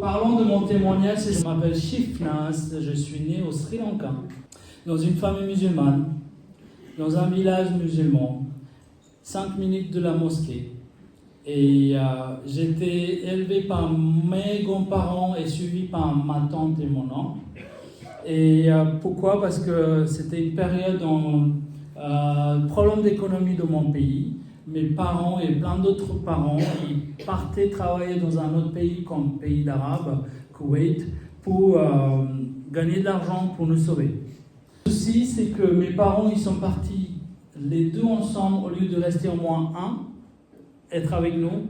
parlons de mon témoignage. Je m'appelle Shifnas, je suis né au Sri Lanka, dans une famille musulmane, dans un village musulman, 5 minutes de la mosquée. Et j'étais élevé par mes grands-parents et suivi par ma tante et mon oncle. Et pourquoi? Parce que c'était une période problème d'économie de mon pays. Mes parents et plein d'autres parents, ils partaient travailler dans un autre pays comme pays d'Arabe, Koweït, pour gagner de l'argent pour nous sauver. Le souci, c'est que mes parents, ils sont partis les deux ensemble au lieu de rester au moins un, être avec nous.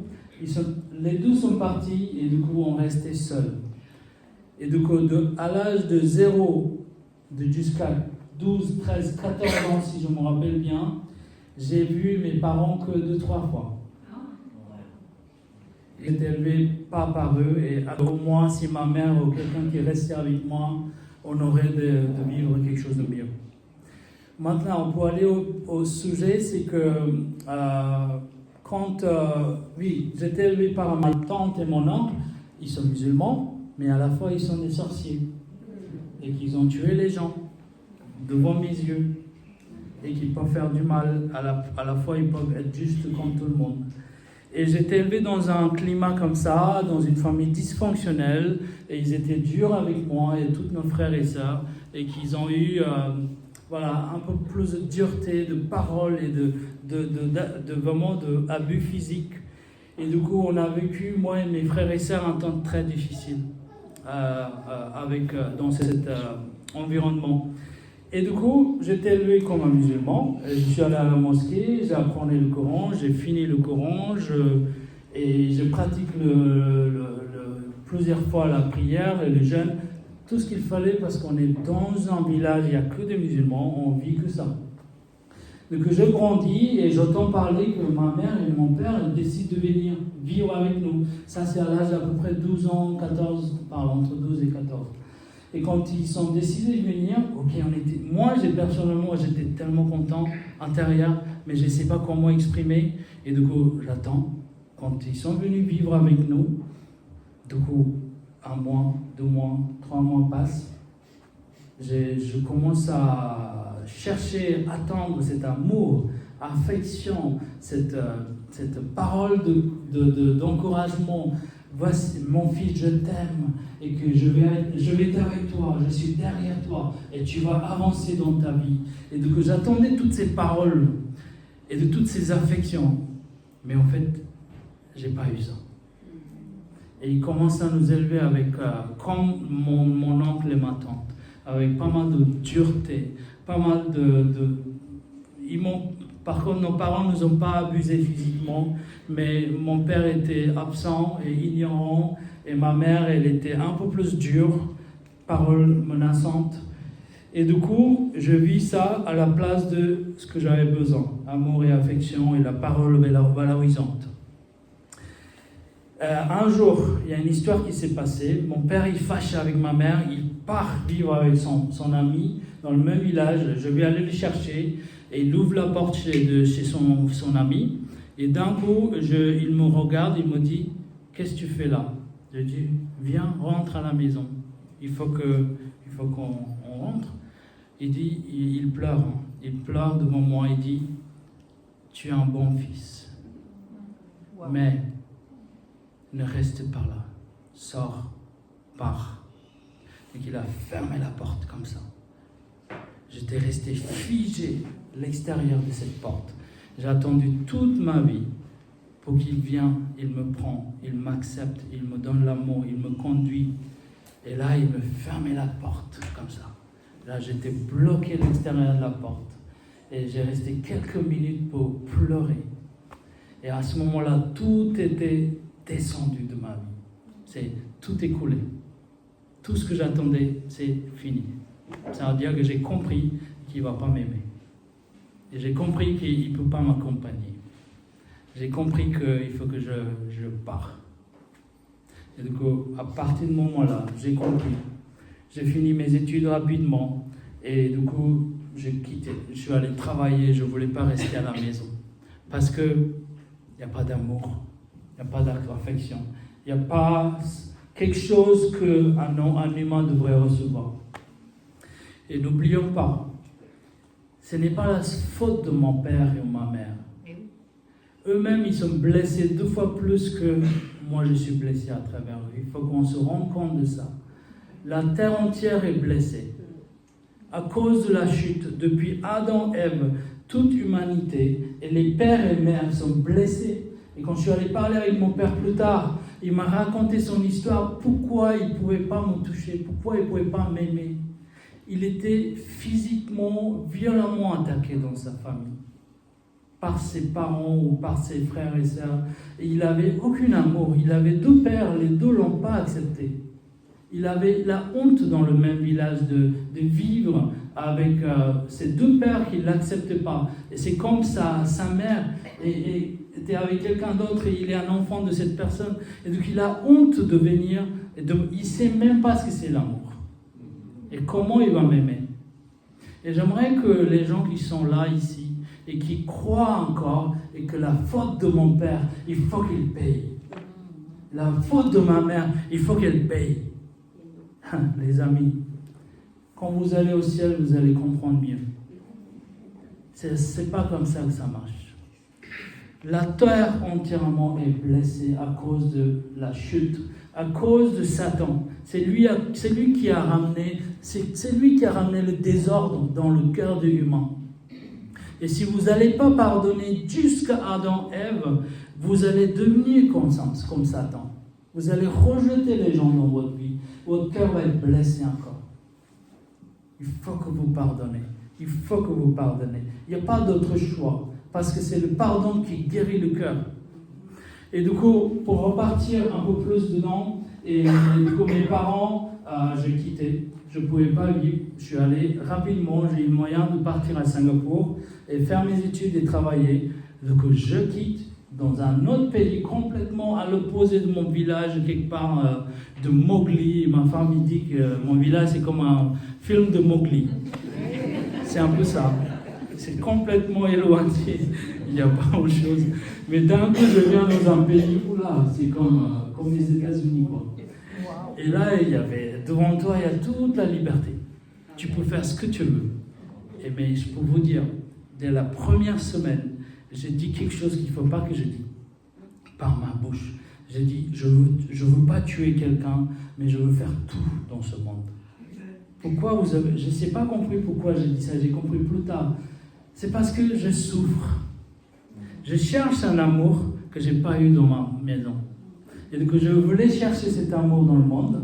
Les deux sont partis et du coup, on restait seuls. Et du coup, à l'âge de 0 jusqu'à 12, 13, 14 ans, si je me rappelle bien, j'ai vu mes parents que 2-3 fois. J'étais élevé pas par eux et au moins si ma mère ou quelqu'un qui restait avec moi, on aurait de vivre quelque chose de mieux. Maintenant, pour aller au sujet, c'est que j'étais élevé par ma tante et mon oncle, ils sont musulmans, mais à la fois ils sont des sorciers et qu'ils ont tué les gens devant mes yeux. Et qui peuvent faire du mal, à la fois ils peuvent être justes comme tout le monde. Et j'étais élevé dans un climat comme ça, dans une famille dysfonctionnelle, et ils étaient durs avec moi et tous nos frères et sœurs, et qu'ils ont eu un peu plus de dureté, de parole et de vraiment d'abus physique. Et du coup, on a vécu, moi et mes frères et sœurs, un temps très difficile dans cet environnement. Et du coup, j'étais élevé comme un musulman. Je suis allé à la mosquée, j'ai appris le Coran, j'ai fini le Coran, et je pratique plusieurs fois la prière et le jeûne. Tout ce qu'il fallait parce qu'on est dans un village, il n'y a que des musulmans, on vit que ça. Donc je grandis et j'entends parler que ma mère et mon père décident de venir vivre avec nous. Ça, c'est à l'âge d'à peu près 12 ans, 14, entre 12 et 14. Et quand ils sont décidés de venir, personnellement, j'étais tellement content, intérieur, mais je ne sais pas comment exprimer. Et du coup, j'attends. Quand ils sont venus vivre avec nous, du coup, 1 mois, 2 mois, 3 mois passent. Je commence à chercher, attendre cet amour, affection, cette parole d'encouragement. Voici mon fils, je t'aime et que je vais être avec toi, je suis derrière toi et tu vas avancer dans ta vie. Et donc j'attendais toutes ces paroles et de toutes ces affections, mais en fait, j'ai pas eu ça. Et il commence à nous élever avec, comme mon oncle et ma tante, avec pas mal de dureté, pas mal Par contre, nos parents ne nous ont pas abusés physiquement, mais mon père était absent et ignorant, et ma mère, elle était un peu plus dure, paroles menaçantes. Et du coup, je vis ça à la place de ce que j'avais besoin, amour et affection et la parole valorisante. Un jour, il y a une histoire qui s'est passée. Mon père, il fâche avec ma mère, il part vivre avec son ami dans le même village. Je vais aller le chercher. Et il ouvre la porte chez son ami. Et d'un coup, il me regarde, il me dit « Qu'est-ce que tu fais là ?» Je dis « Viens, rentre à la maison. Il faut qu'on rentre. » Il pleure. Il pleure devant moi. Il dit « Tu es un bon fils. Mais ne reste pas là. Sors, pars. » Et il a fermé la porte comme ça. J'étais resté figé à l'extérieur de cette porte. J'ai attendu toute ma vie pour qu'il vienne, il me prend, il m'accepte, il me donne l'amour, il me conduit. Et là, il me fermait la porte comme ça. Là, j'étais bloqué à l'extérieur de la porte. Et j'ai resté quelques minutes pour pleurer. Et à ce moment-là, tout était descendu de ma vie. Tout est coulé. Tout ce que j'attendais, c'est fini. Ça veut dire que j'ai compris qu'il ne va pas m'aimer. Et j'ai compris qu'il ne peut pas m'accompagner. J'ai compris qu'il faut que je parte. Et du coup, à partir de ce moment-là, j'ai compris. J'ai fini mes études rapidement. Et du coup, j'ai quitté. Je suis allé travailler. Je ne voulais pas rester à la maison. Parce qu'il n'y a pas d'amour. Il n'y a pas d'affection. Il n'y a pas quelque chose qu'un humain devrait recevoir. Et n'oublions pas, ce n'est pas la faute de mon père et de ma mère. Eux-mêmes, ils sont blessés 2 fois plus que moi, je suis blessé à travers eux. Il faut qu'on se rende compte de ça. La terre entière est blessée. À cause de la chute, depuis Adam et Ève, toute humanité et les pères et mères sont blessés. Et quand je suis allé parler avec mon père plus tard, il m'a raconté son histoire, pourquoi il ne pouvait pas me toucher, pourquoi il ne pouvait pas m'aimer. Il était physiquement, violemment attaqué dans sa famille, par ses parents ou par ses frères et sœurs. Et il n'avait aucun amour. Il avait 2 pères, les 2 ne l'ont pas accepté. Il avait la honte dans le même village de vivre avec ces 2 pères qui ne l'acceptaient pas. Et c'est comme ça, sa mère était avec quelqu'un d'autre et il est un enfant de cette personne. Et donc il a honte de venir. Il ne sait même pas ce que c'est l'amour. Et comment il va m'aimer. Et j'aimerais que les gens qui sont là, ici, et qui croient encore, et que la faute de mon père, il faut qu'il paye. La faute de ma mère, il faut qu'elle paye. Les amis, quand vous allez au ciel, vous allez comprendre mieux. C'est pas comme ça que ça marche. La terre entièrement est blessée à cause de la chute, à cause de Satan. C'est lui qui a ramené le désordre dans le cœur de l'humain. Et si vous n'allez pas pardonner jusqu'à Adam et Ève, vous allez devenir comme Satan. Vous allez rejeter les gens dans votre vie. Votre cœur va être blessé encore. Il faut que vous pardonnez. Il faut que vous pardonnez. Il n'y a pas d'autre choix. Parce que c'est le pardon qui guérit le cœur. Et du coup, pour repartir un peu plus dedans, et du coup, mes parents, j'ai quitté. Je ne pouvais pas vivre. Je suis allé rapidement. J'ai eu le moyen de partir à Singapour et faire mes études et travailler. Donc, je quitte dans un autre pays complètement à l'opposé de mon village, quelque part de Mowgli. Ma femme me dit que mon village, c'est comme un film de Mowgli. C'est un peu ça. C'est complètement éloigné. Il n'y a pas autre chose. Mais d'un coup, je viens dans un pays où là, c'est comme les États-Unis, quoi. Et là, devant toi, il y a toute la liberté. Tu peux faire ce que tu veux. Mais je peux vous dire, dès la première semaine, j'ai dit quelque chose qu'il ne faut pas que je dise par ma bouche. J'ai dit, je veux pas tuer quelqu'un, mais je veux faire tout dans ce monde. Pourquoi je ne sais pas compris pourquoi j'ai dit ça, j'ai compris plus tard. C'est parce que je souffre. Je cherche un amour que je n'ai pas eu dans ma maison. Et du coup, je voulais chercher cet amour dans le monde.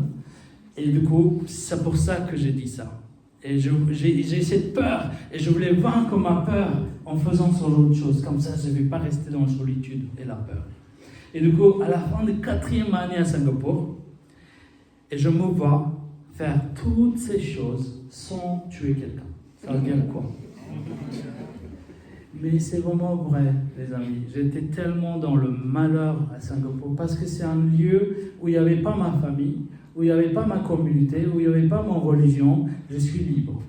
Et du coup, c'est pour ça que j'ai dit ça. Et j'ai cette peur. Et je voulais vaincre ma peur en faisant sur l'autre chose. Comme ça, je ne vais pas rester dans la solitude et la peur. Et du coup, à la fin de 4e année à Singapour, et je me vois faire toutes ces choses sans tuer quelqu'un. Ça veut dire quoi? Mais c'est vraiment vrai, les amis. J'étais tellement dans le malheur à Singapour parce que c'est un lieu où il n'y avait pas ma famille, où il n'y avait pas ma communauté, où il n'y avait pas ma religion. Je suis libre.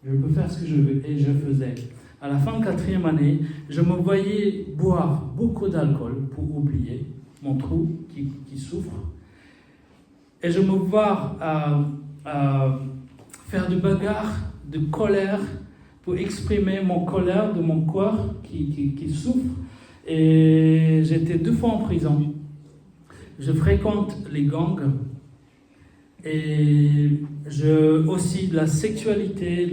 Je peux faire ce que je veux et je faisais. À la fin de 4e année, je me voyais boire beaucoup d'alcool pour oublier mon trou qui souffre. Et je me vois faire de bagarres, de colère, pour exprimer mon colère de mon corps qui souffre. Et j'étais 2 fois en prison. Je fréquente les gangs. Et aussi de la sexualité,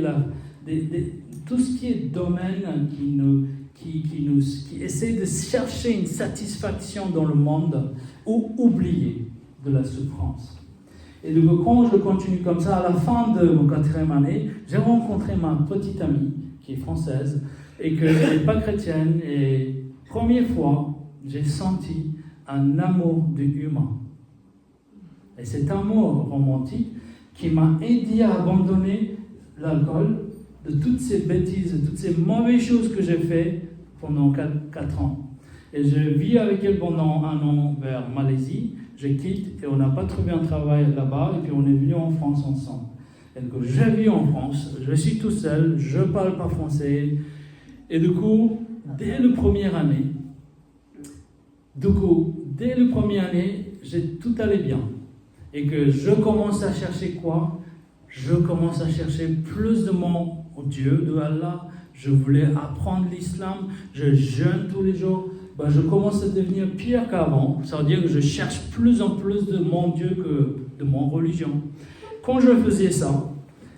tout ce qui est domaine qui essaie de chercher une satisfaction dans le monde ou oublier de la souffrance. Et donc, quand je continue comme ça, à la fin de mon 4e année, j'ai rencontré ma petite amie, qui est française, et qu'elle n'est pas chrétienne. Et première fois, j'ai senti un amour de humain. Et cet amour romantique qui m'a aidé à abandonner l'alcool, de toutes ces bêtises, de toutes ces mauvaises choses que j'ai faites pendant 4 ans. Et je vis avec elle pendant 1 an vers Malaisie. Je quitte et on n'a pas trouvé un travail là-bas et puis on est venu en France ensemble. Et donc je vis en France, je suis tout seul, je ne parle pas français. Et du coup, dès la première année, tout allait bien. Et que je commence à chercher quoi? Je commence à chercher plus de mon Dieu, de Allah. Je voulais apprendre l'islam. Je jeûne tous les jours. Je commence à devenir pire qu'avant. Ça veut dire que je cherche plus en plus de mon Dieu que de mon religion. Quand je faisais ça,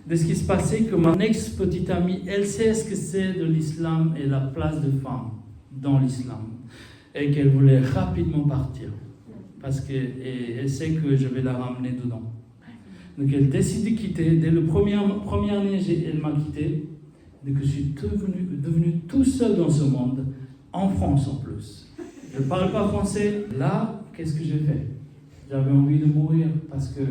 de ce qui se passait, que mon ex-petite amie, elle sait ce que c'est de l'islam et la place de femme dans l'islam. Et qu'elle voulait rapidement partir. Parce qu'elle sait que je vais la ramener dedans. Donc elle décide de quitter. Dès la première année, elle m'a quitté. Donc je suis devenu tout seul dans ce monde, en France en plus. Je ne parle pas français. Là, qu'est-ce que j'ai fait? J'avais envie de mourir parce que la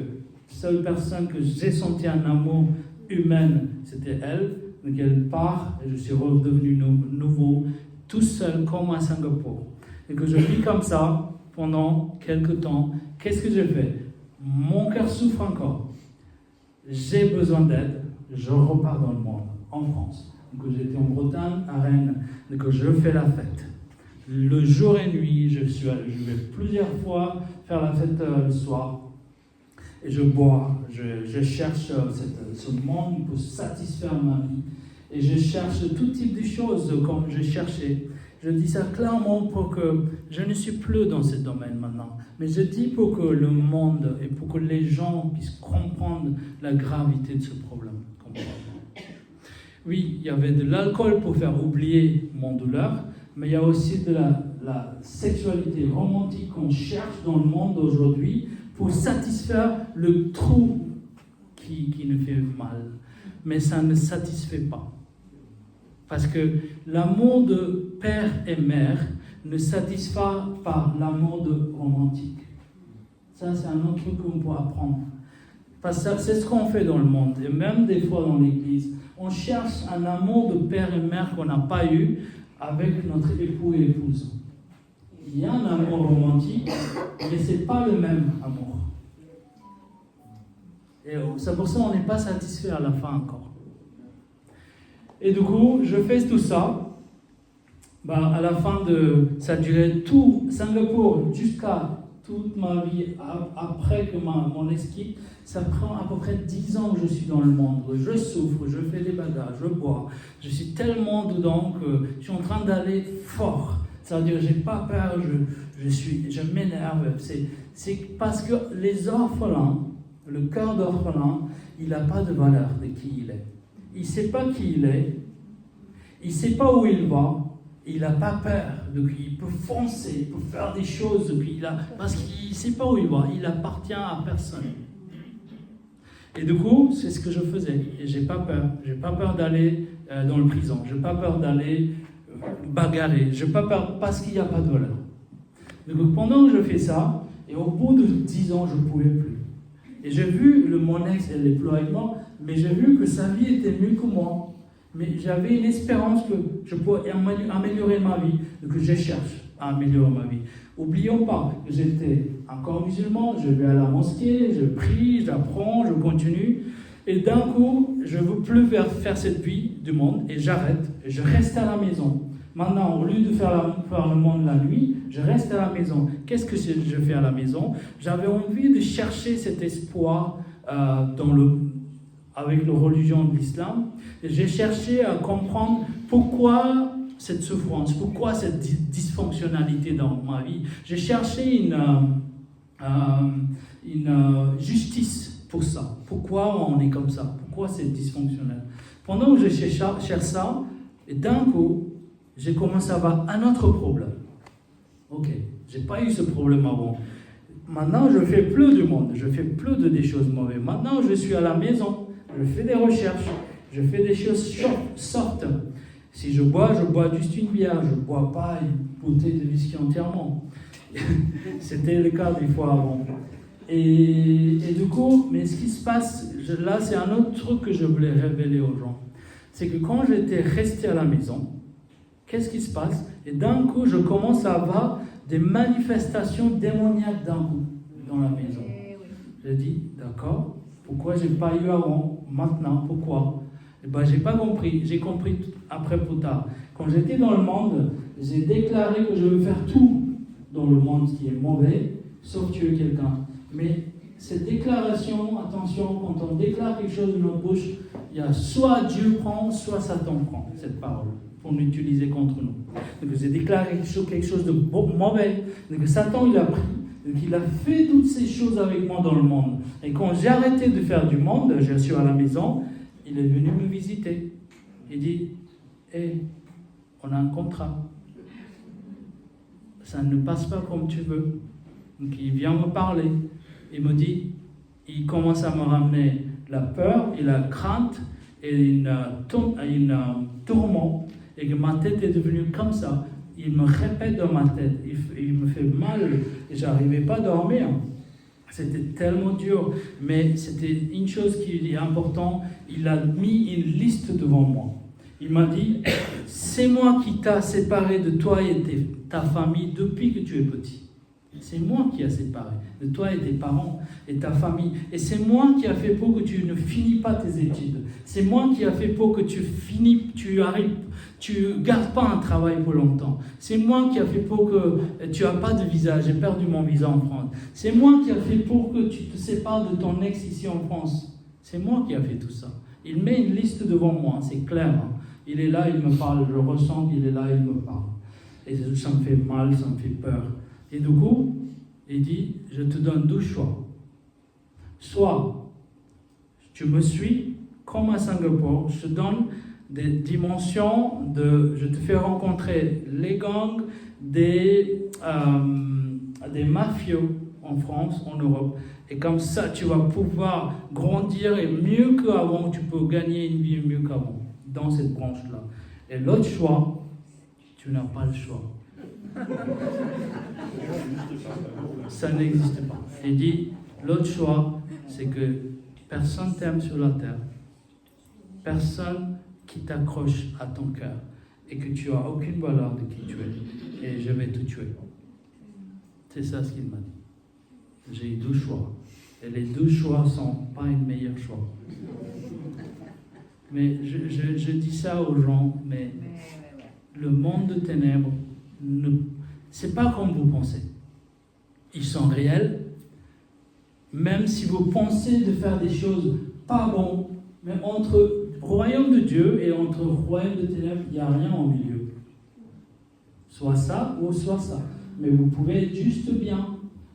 seule personne que j'ai senti un amour humain, c'était elle. Donc elle part et je suis redevenu nouveau, tout seul comme à Singapour. Et que je vis comme ça pendant quelques temps. Qu'est-ce que j'ai fait? Mon cœur souffre encore. J'ai besoin d'aide. Je repars dans le monde, en France. Donc j'étais en Bretagne, à Rennes. Donc je fais la fête. Le jour et nuit, je vais plusieurs fois faire la fête le soir. Et je bois. Je cherche ce monde pour satisfaire ma vie. Et je cherche tout type de choses comme je cherchais. Je dis ça clairement pour que je ne suis plus dans ce domaine maintenant. Mais je dis pour que le monde et pour que les gens puissent comprendre la gravité de ce problème. Oui, il y avait de l'alcool pour faire oublier mon douleur, mais il y a aussi de la sexualité romantique qu'on cherche dans le monde aujourd'hui pour satisfaire le trou qui nous fait mal. Mais ça ne satisfait pas. Parce que l'amour de père et mère ne satisfait pas l'amour de romantique. Ça, c'est un autre truc qu'on peut apprendre. Parce que c'est ce qu'on fait dans le monde, et même des fois dans l'église. On cherche un amour de père et mère qu'on n'a pas eu avec notre époux et épouse. Il y a un amour romantique, mais ce n'est pas le même amour. Et c'est pour ça qu'on n'est pas satisfait à la fin encore. Et du coup, je fais tout ça. À la fin ça durait tout Singapour jusqu'à toute ma vie après que mon ex quitte. Ça prend à peu près 10 ans que je suis dans le monde. Je souffre, je fais des bagarres, je bois. Je suis tellement dedans que je suis en train d'aller fort. Ça veut dire que je n'ai pas peur, je m'énerve. C'est parce que les orphelins, le cœur d'orphelin, il n'a pas de valeur de qui il est. Il ne sait pas qui il est, il ne sait pas où il va, il n'a pas peur, donc il peut foncer, il peut faire des choses, parce qu'il ne sait pas où il va, il appartient à personne. Et du coup, c'est ce que je faisais, et je n'ai pas peur d'aller dans le prison, je n'ai pas peur d'aller bagarrer, je n'ai pas peur parce qu'il n'y a pas de valeur. Donc pendant que je fais ça, et au bout de 10 ans, je ne pouvais plus. Et j'ai vu mon ex, elle est plus avec moi, mais j'ai vu que sa vie était mieux que moi. Mais j'avais une espérance que je pourrais améliorer ma vie, que je cherche à améliorer ma vie. N'oublions pas que j'étais encore musulman, je vais à la mosquée, je prie, j'apprends, je continue. Et d'un coup, je ne veux plus faire cette vie du monde et j'arrête. Et je reste à la maison. Maintenant, au lieu de faire le monde la nuit, je reste à la maison. Qu'est-ce que je fais à la maison? J'avais envie de chercher cet espoir avec la religion de l'islam. J'ai cherché à comprendre pourquoi cette souffrance, pourquoi cette dysfonctionnalité dans ma vie. J'ai cherché une justice pour ça. Pourquoi on est comme ça? Pourquoi c'est dysfonctionnel? Pendant que je cherche ça, et d'un coup, j'ai commencé à avoir un autre problème. Ok, je n'ai pas eu ce problème avant. Maintenant, je ne fais plus du monde, je ne fais plus des choses mauvaises. Maintenant, je suis à la maison, je fais des recherches, je fais des choses sortes. Si je bois juste une bière, je ne bois pas une bouteille de whisky entièrement. C'était le cas des fois avant. Et du coup, mais ce qui se passe, là, c'est un autre truc que je voulais révéler aux gens. C'est que quand j'étais resté à la maison, qu'est-ce qui se passe? Et d'un coup, je commence à avoir des manifestations démoniaques d'un coup dans la maison. J'ai dit, d'accord, pourquoi je n'ai pas eu avant? Maintenant, pourquoi? Je n'ai pas compris. J'ai compris après plus tard. Quand j'étais dans le monde, j'ai déclaré que je veux faire tout dans le monde qui est mauvais, sauf tuer quelqu'un. Mais cette déclaration, attention, quand on déclare quelque chose de notre bouche, il y a soit Dieu prend, soit Satan prend cette parole pour l'utiliser contre nous. Donc j'ai déclaré quelque chose de mauvais, donc Satan il a pris, donc il a fait toutes ces choses avec moi dans le monde. Et quand j'ai arrêté de faire du monde, je suis à la maison, il est venu me visiter. Il dit, on a un contrat. Ça ne passe pas comme tu veux. Donc il vient me parler. Il me dit, il commence à me ramener la peur et la crainte et une tourment. Et que ma tête est devenue comme ça. Il me répète dans ma tête. Il me fait mal. Et je n'arrivais pas à dormir. C'était tellement dur. Mais c'était une chose qui est importante. Il a mis une liste devant moi. Il m'a dit, c'est moi qui t'ai séparé de toi et ta famille depuis que tu es petit. C'est moi qui ai séparé de toi et tes parents et ta famille. Et c'est moi qui a fait pour que tu ne finis pas tes études. C'est moi qui a fait pour que tu gardes pas un travail pour longtemps. C'est moi qui a fait pour que tu n'as pas de visa. J'ai perdu mon visa en France. C'est moi qui a fait pour que tu te sépares de ton ex ici en France. C'est moi qui a fait tout ça. Il met une liste devant moi, c'est clair. Il est là, il me parle, je ressens qu'il est là, il me parle. Et ça me fait mal, ça me fait peur. Et du coup, il dit, je te donne deux choix. Soit, tu me suis, comme à Singapour, je te donne des dimensions, je te fais rencontrer les gangs, des mafieux en France, en Europe. Et comme ça, tu vas pouvoir grandir et mieux qu'avant, tu peux gagner une vie mieux qu'avant, dans cette branche-là. Et l'autre choix, tu n'as pas le choix. Ça n'existe pas. Il dit, l'autre choix, c'est que personne t'aime sur la terre. Personne qui t'accroche à ton cœur. Et que tu n'as aucune valeur de qui tu es. Et je vais te tuer. C'est ça ce qu'il m'a dit. J'ai eu deux choix. Et les deux choix ne sont pas un meilleur choix. Mais je dis ça aux gens, mais le monde de ténèbres, c'est pas comme vous pensez. Ils sont réels, même si vous pensez de faire des choses pas bonnes, mais entre royaume de Dieu et entre royaume de ténèbres, il n'y a rien au milieu. Soit ça ou soit ça. Mais vous pouvez être juste bien,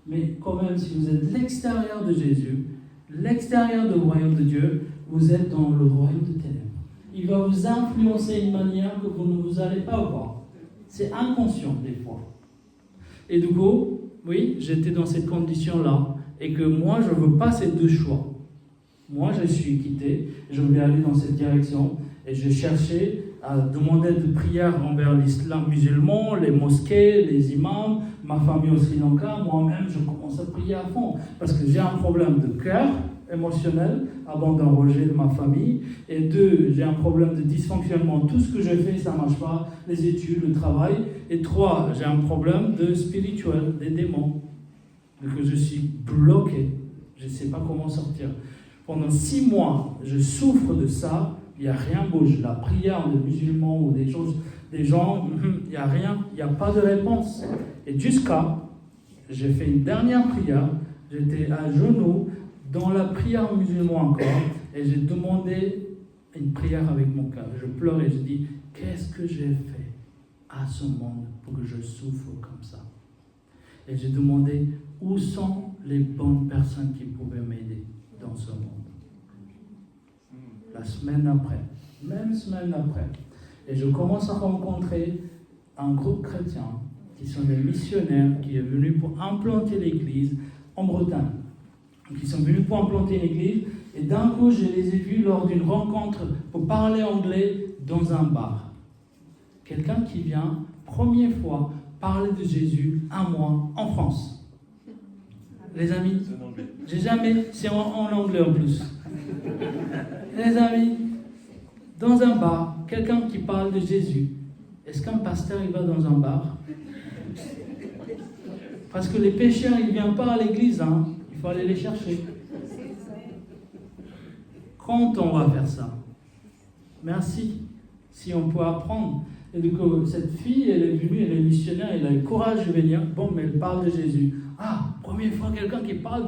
mais quand même, si vous êtes l'extérieur de Jésus, l'extérieur du royaume de Dieu, vous êtes dans le royaume de ténèbres. Il va vous influencer d'une manière que vous ne vous allez pas voir. C'est inconscient des fois. Et du coup, oui, j'étais dans cette condition-là, et que moi, je ne veux pas ces deux choix. Moi, je suis quitté, je voulais aller dans cette direction, et je cherchais à demander de prière envers l'islam musulman, les mosquées, les imams, ma famille au Sri Lanka. Moi-même, je commence à prier à fond, parce que j'ai un problème de cœur émotionnel, abandon, rejet de ma famille, et deux, j'ai un problème de dysfonctionnement. Tout ce que je fais, ça ne marche pas, les études, le travail. Et trois, j'ai un problème de spirituel, des démons. Donc je suis bloqué, je ne sais pas comment sortir. Pendant 6 mois, je souffre de ça, il n'y a rien bouge. La prière des musulmans ou des gens, il n'y a rien, il n'y a pas de réponse. Et jusqu'à, j'ai fait une dernière prière, j'étais à genoux, dans la prière musulmane encore, et j'ai demandé une prière avec mon cœur. Je pleurais, je dis, qu'est-ce que j'ai fait à ce monde pour que je souffre comme ça? Et j'ai demandé, où sont les bonnes personnes qui pouvaient m'aider dans ce monde? La semaine après, même semaine après, et je commence à rencontrer un groupe chrétien qui sont des missionnaires qui est venu pour implanter l'église en Bretagne. Donc, ils sont venus pour implanter une église, et d'un coup, je les ai vus lors d'une rencontre pour parler anglais dans un bar. Quelqu'un qui vient, première fois, parler de Jésus à moi en France. Les amis, j'ai jamais, c'est en anglais en plus. Les amis, dans un bar, quelqu'un qui parle de Jésus, est-ce qu'un pasteur il va dans un bar? Parce que les pécheurs, ils ne viennent pas à l'église, hein. Il faut aller les chercher. Quand on va faire ça? Merci, si on peut apprendre. Et du coup, cette fille, elle est venue, elle est missionnaire, elle a le courage de venir. Bon, mais elle parle de Jésus. Ah, première fois quelqu'un qui parle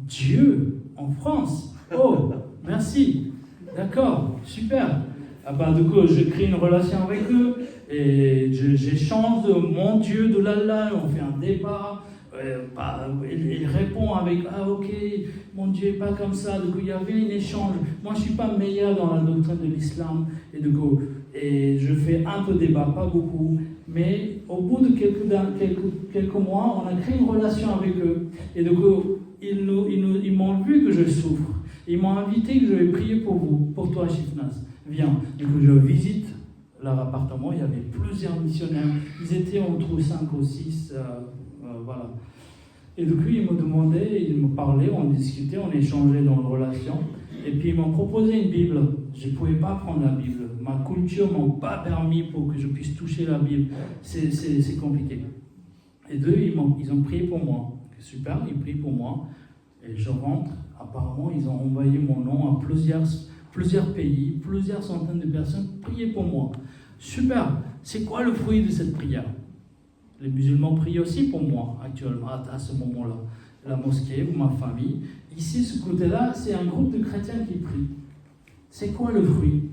Dieu en France. Oh, merci. D'accord, super. Ah bah, du coup, je crée une relation avec eux et j'échange de mon Dieu, de l'Allah, on fait un débat. Il répond avec ah ok, mon Dieu n'est pas comme ça. Du coup, il y avait un échange. Moi, je ne suis pas meilleur dans la doctrine de l'islam et du coup, je fais un peu de débat, pas beaucoup. Mais au bout de quelques mois, on a créé une relation avec eux et du coup, ils m'ont vu que je souffre. Ils m'ont invité que je vais prier pour vous, pour toi, Shifnas. Viens. Du coup, je visite leur appartement. Il y avait plusieurs missionnaires. Ils étaient entre 5 ou 6. Voilà. Et du coup, ils me demandaient, ils me parlaient, on discutait, on échangeait dans la relation. Et puis, ils m'ont proposé une Bible. Je ne pouvais pas prendre la Bible. Ma culture ne m'a pas permis pour que je puisse toucher la Bible. C'est compliqué. Et deux, ils ont prié pour moi. Super, ils prient pour moi. Et je rentre. Apparemment, ils ont envoyé mon nom à plusieurs pays, plusieurs centaines de personnes prier pour moi. Super. C'est quoi le fruit de cette prière? Les musulmans prient aussi pour moi actuellement, à ce moment-là. La mosquée ou ma famille. Ici, ce côté-là, c'est un groupe de chrétiens qui prient. C'est quoi le fruit?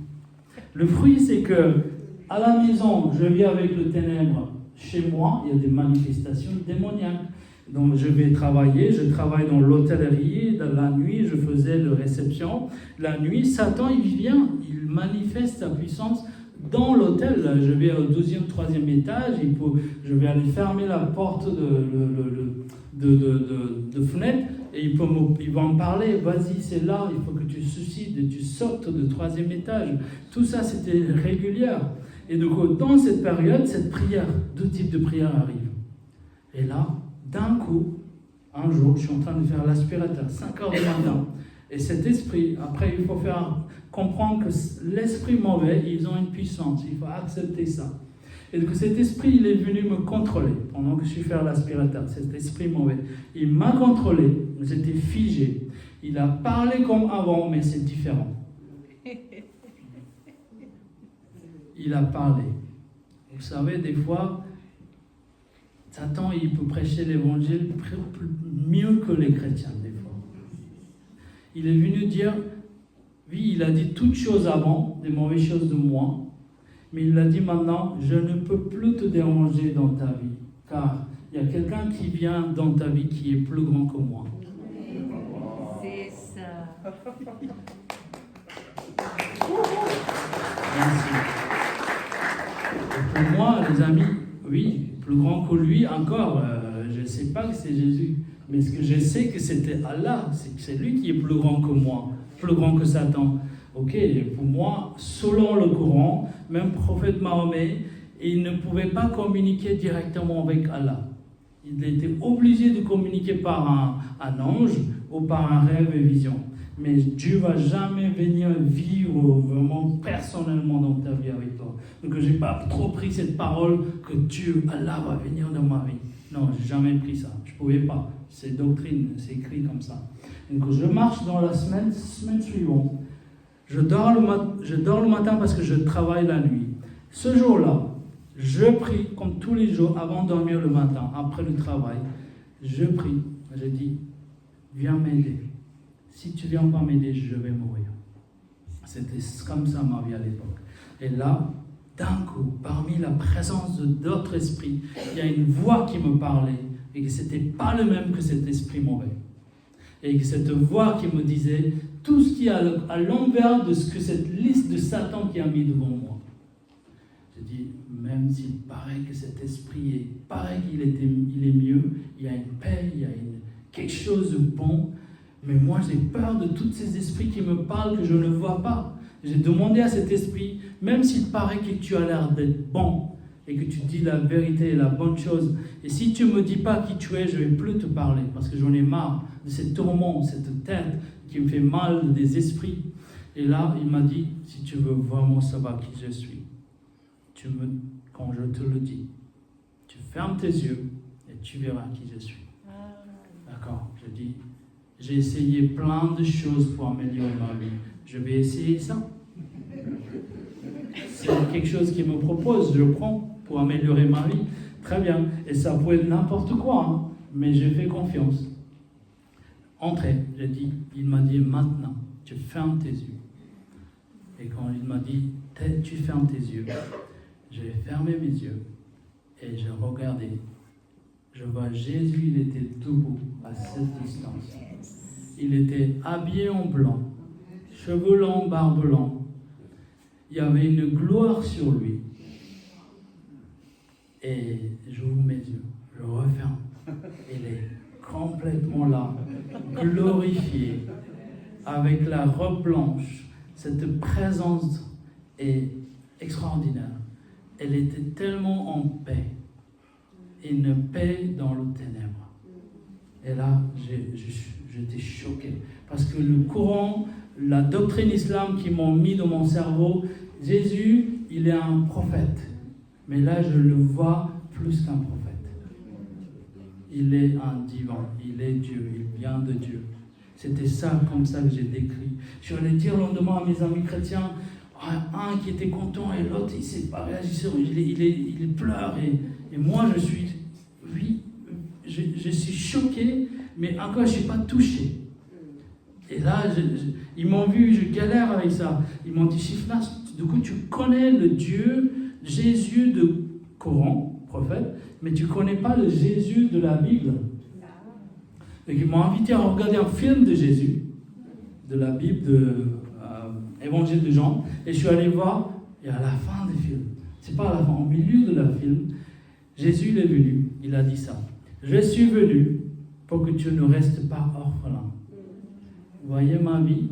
Le fruit, c'est que à la maison, je vis avec le ténèbre. Chez moi, il y a des manifestations démoniaques. Donc, je vais travailler. Je travaille dans l'hôtellerie. La nuit, je faisais la réception. La nuit, Satan, il vient. Il manifeste sa puissance dans l'hôtel. Je vais au 12e, 3e étage. Je vais aller fermer la porte de fenêtre. Et il va me parler. Vas-y, c'est là. Il faut que tu suscites et tu sortes du 3e étage. Tout ça, c'était régulier. Et donc, dans cette période, cette prière, deux types de prières arrivent. Et là, d'un coup, un jour, je suis en train de faire l'aspirateur, 5 heures du matin. Et cet esprit, après, il faut comprendre que l'esprit mauvais, ils ont une puissance. Il faut accepter ça. Et donc, cet esprit, il est venu me contrôler pendant que je suis faire l'aspirateur. Cet esprit mauvais, il m'a contrôlé. J'étais figé. Il a parlé comme avant, mais c'est différent. Il a parlé. Vous savez, des fois, Satan, il peut prêcher l'évangile mieux que les chrétiens, des fois. Il est venu dire, oui, il a dit toutes choses avant, des mauvaises choses de moi, mais il a dit maintenant, je ne peux plus te déranger dans ta vie, car il y a quelqu'un qui vient dans ta vie qui est plus grand que moi. C'est ça. Merci. Et pour moi, les amis, oui, plus grand que lui encore, je ne sais pas que c'est Jésus, mais ce que je sais que c'était Allah, c'est lui qui est plus grand que moi, plus grand que Satan. Ok, pour moi, selon le Coran, même prophète Mahomet, il ne pouvait pas communiquer directement avec Allah. Il était obligé de communiquer par un ange ou par un rêve et vision. Mais Dieu ne va jamais venir vivre vraiment personnellement dans ta vie avec toi. Donc je n'ai pas trop pris cette parole que Dieu, Allah va venir dans ma vie. Non, je n'ai jamais pris ça. Je ne pouvais pas. C'est doctrine, c'est écrit comme ça. Donc je marche dans la semaine suivante. Je dors le matin parce que je travaille la nuit. Ce jour-là, je prie comme tous les jours avant de dormir le matin, après le travail. Je prie. Je dis, viens m'aider. Si tu ne viens pas m'aider, je vais mourir. C'était comme ça ma vie à l'époque. Et là, d'un coup, parmi la présence d'autres esprits, il y a une voix qui me parlait et que ce n'était pas le même que cet esprit mauvais. Et que cette voix qui me disait tout ce qui est à l'envers de ce que cette liste de Satan qui a mis devant moi. Je dis, même s'il paraît que cet esprit paraît qu'il est mieux, il y a une paix, il y a quelque chose de bon, mais moi j'ai peur de tous ces esprits qui me parlent que je ne vois pas. J'ai demandé à cet esprit, même s'il paraît que tu as l'air d'être bon, et que tu dis la vérité et la bonne chose, et si tu ne me dis pas qui tu es, je ne vais plus te parler, parce que j'en ai marre de ces tourments, cette tête qui me fait mal, des esprits. Et là, il m'a dit, si tu veux vraiment savoir qui je suis, quand je te le dis, tu fermes tes yeux et tu verras qui je suis. D'accord, je dis, j'ai essayé plein de choses pour améliorer ma vie. Je vais essayer ça. C'est quelque chose qui me propose, je prends pour améliorer ma vie. Très bien. Et ça peut être n'importe quoi, hein, mais j'ai fait confiance. entrez. Il m'a dit, maintenant, tu fermes tes yeux. Et quand il m'a dit, tu fermes tes yeux, j'ai fermé mes yeux et j'ai regardé. Je vois Jésus, il était debout à cette distance. Il était habillé en blanc, cheveux longs, barbe longue. Il y avait une gloire sur lui. Et j'ouvre mes yeux, je referme. Il est complètement là, glorifié, avec la robe blanche. Cette présence est extraordinaire. Elle était tellement en paix. Une paix dans le ténèbre. Et là, j'étais choqué. Parce que le courant, la doctrine islam qui m'ont mis dans mon cerveau, Jésus, il est un prophète. Mais là, je le vois plus qu'un prophète. Il est un divin, il est Dieu, il vient de Dieu. C'était ça, comme ça que j'ai décrit. Je suis allé dire le lendemain à mes amis chrétiens, un qui était content et l'autre, il ne sait pas réagir, il pleure. Et moi, je suis choqué, mais encore, je ne suis pas touché. Et là, ils m'ont vu, je galère avec ça. Ils m'ont dit, Shifnas, du coup, tu connais le Dieu, Jésus de Coran, prophète, mais tu ne connais pas le Jésus de la Bible. Et ils m'ont invité à regarder un film de Jésus, de la Bible, de Évangile de Jean, et je suis allé voir, et à la fin du film, c'est pas à la fin, au milieu de la film, Jésus il est venu, il a dit ça. Je suis venu pour que tu ne restes pas orphelin. Vous voyez ma vie,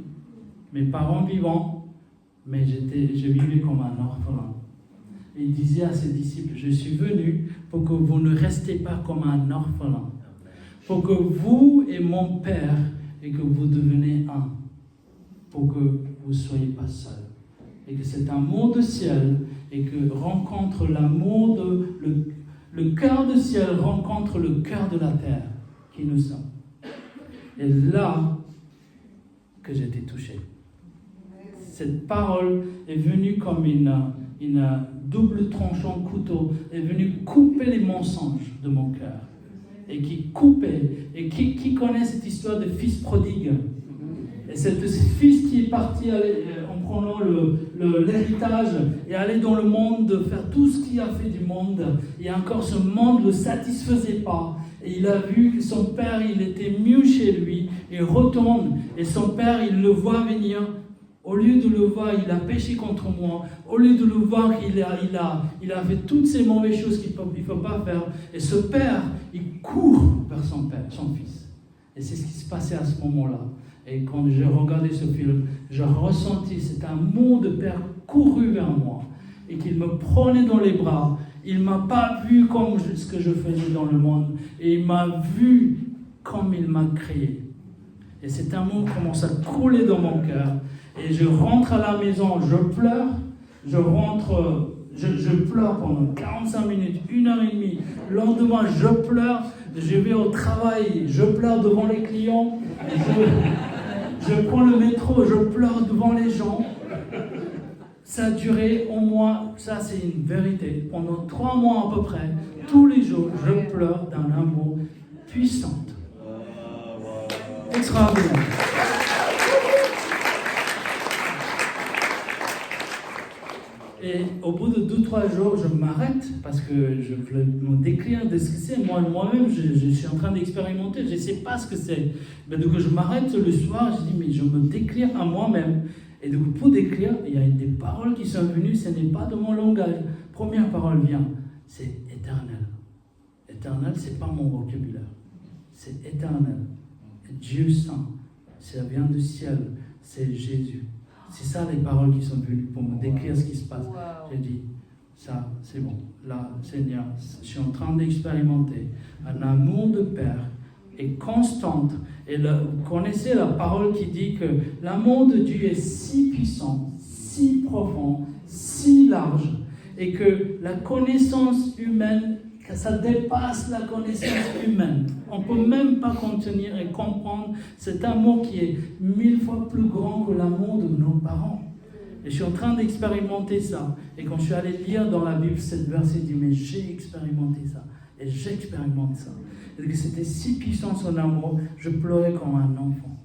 mes parents vivants, mais je vivais comme un orphelin. Et il disait à ses disciples, je suis venu pour que vous ne restez pas comme un orphelin. Pour que vous et mon Père, et que vous deveniez un. Pour que vous ne soyez pas seuls. Et que cet amour de ciel, et que rencontre l'amour de le cœur du ciel rencontre le cœur de la terre qui nous sommes. Et là que j'étais touché. Cette parole est venue comme une double tranchant couteau, est venue couper les mensonges de mon cœur. Et qui coupait, et qui connaît cette histoire de fils prodigue. Et c'est ce fils qui est parti en prenant l'héritage et aller dans le monde, faire tout ce qu'il a fait du monde. Et encore ce monde ne le satisfaisait pas. Et il a vu que son père, il était mieux chez lui. Il retourne et son père, il le voit venir. Au lieu de le voir, il a péché contre moi. Au lieu de le voir, il a fait toutes ces mauvaises choses qu'il ne faut pas faire. Et ce père, il court vers son père, son fils. Et c'est ce qui se passait à ce moment-là. Et quand j'ai regardé ce film, j'ai ressenti cet amour de père couru vers moi. Et qu'il me prenait dans les bras. Il ne m'a pas vu comme ce que je faisais dans le monde. Et il m'a vu comme il m'a créé. Et cet amour commence à couler dans mon cœur. Et je rentre à la maison, je pleure. Je pleure pendant 45 minutes, 1h30. Le lendemain, je pleure. Je vais au travail, je pleure devant les clients. Je prends le métro, je pleure devant les gens. Ça a duré au moins, ça c'est une vérité, pendant 3 mois à peu près, tous les jours, je pleure d'un amour puissant. Extraordinaire. Et au bout de 2-3 jours, je m'arrête parce que je voulais me décrire de ce que c'est. Moi-même, je suis en train d'expérimenter, je ne sais pas ce que c'est. Mais donc je m'arrête le soir, je dis, mais je me décris à moi-même. Et donc pour décrire, il y a des paroles qui sont venues, ce n'est pas de mon langage. Première parole vient, c'est éternel. Éternel, ce n'est pas mon vocabulaire. C'est éternel. Dieu Saint, ça vient du ciel, c'est Jésus. C'est ça les paroles qui sont venues pour me décrire ce qui se passe. J'ai dit, ça, c'est bon. Là, Seigneur, je suis en train d'expérimenter un amour de Père est constante. Et vous connaissez la parole qui dit que l'amour de Dieu est si puissant, si profond, si large, et que la connaissance humaine, que ça dépasse la connaissance humaine. On ne peut même pas contenir et comprendre cet amour qui est 1000 fois plus grand que l'amour de nos parents. Et je suis en train d'expérimenter ça. Et quand je suis allé lire dans la Bible cette verset, je dis, mais j'ai expérimenté ça. Et j'expérimente ça. Et que c'était si puissant son amour, je pleurais comme un enfant,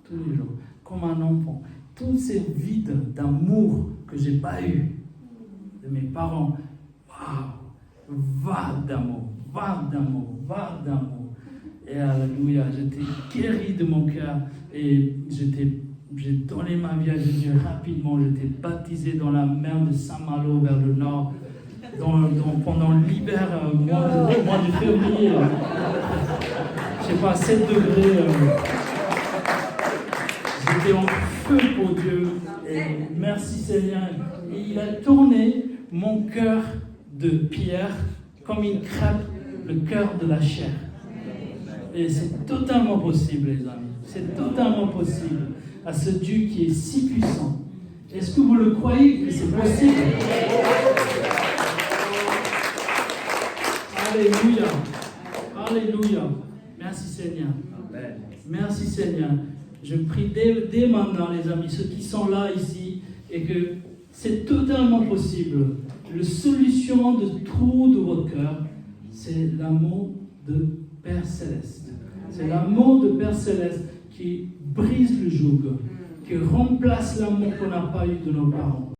tous les jours, comme un enfant. Tous ces vides d'amour que je n'ai pas eu de mes parents, waouh, vague d'amour, vague d'amour, vague d'amour. Et alléluia, j'étais guéri de mon cœur et j'ai donné ma vie à Jésus rapidement. J'étais baptisé dans la mer de Saint-Malo vers le nord. Pendant l'hiver, au mois de février, je sais pas, 7 degrés, j'étais en feu pour Dieu, et merci Seigneur. Et il a tourné mon cœur de pierre comme une crêpe, le cœur de la chair. Et c'est totalement possible, les amis, c'est totalement possible à ce Dieu qui est si puissant. Est-ce que vous le croyez que c'est possible? Alléluia. Alléluia. Merci Seigneur. Merci Seigneur. Je prie dès maintenant, les amis, ceux qui sont là ici, et que c'est totalement possible. La solution de tout de votre cœur, c'est l'amour de Père Céleste. C'est l'amour de Père Céleste qui brise le joug, qui remplace l'amour qu'on n'a pas eu de nos parents.